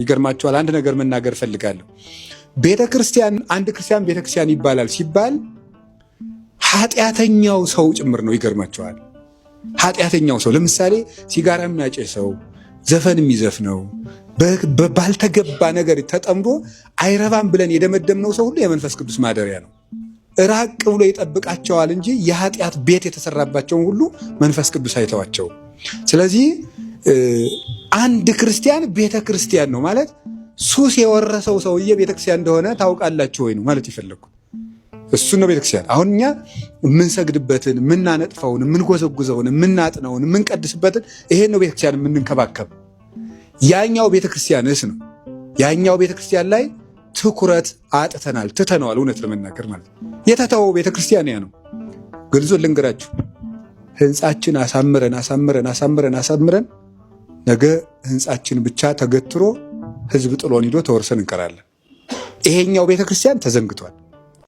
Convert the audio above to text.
ይገርማችኋል። አንድ ነገር መናገር ፈልጋለሁ። ቤተክርስቲያን አንድ ክርስቲያን ቤተክርስቲያን ይባላል ሲባል ኃጢአተኛው ሰው ጭምር ነው። ይገርማችኋል። ኃጢአተኛው ሰው ለምሳሌ ሲጋራ የሚያጨሰው፣ ዘፈን የሚዘፍነው፣ ባልተገባ ነገር ተጠምዶ አይረባም ብለን የደመደምነው ሰው ሁሉ የመንፈስ ቅዱስ ማደሪያ ነው። ራቅ ብሎ ይጠብቃቸዋል እንጂ የኃጢአት ቤት የተሰራባቸውን ሁሉ መንፈስ ቅዱስ አይተዋቸው። ስለዚህ አንድ ክርስቲያን ቤተ ክርስቲያን ነው ማለት ሱስ የወረሰው ሰውዬ ቤተክርስቲያን እንደሆነ ታውቃላችሁ ወይ ነው ማለት ይፈልኩ። እሱ ነው ቤተክርስቲያን። አሁን እኛ የምንሰግድበትን፣ የምናነጥፈውን፣ የምንጎዘጉዘውን፣ የምናጥነውን፣ የምንቀድስበትን ይሄን ነው ቤተክርስቲያን የምንንከባከብ። ያኛው ቤተክርስቲያንስ ነው። ያኛው ቤተክርስቲያን ላይ ትኩረት አጥተናል፣ ትተነዋል። እውነት ለመናገር ማለት የተተወው ቤተክርስቲያን ያ ነው። ግልጹ ልንገራችሁ፣ ህንጻችን አሳምረን ነገ ህንጻችን ብቻ ተገትሮ ህዝብ ጥሎን ሂዶ ተወርሰን እንቀራለን። ይሄኛው ቤተክርስቲያን ተዘንግቷል።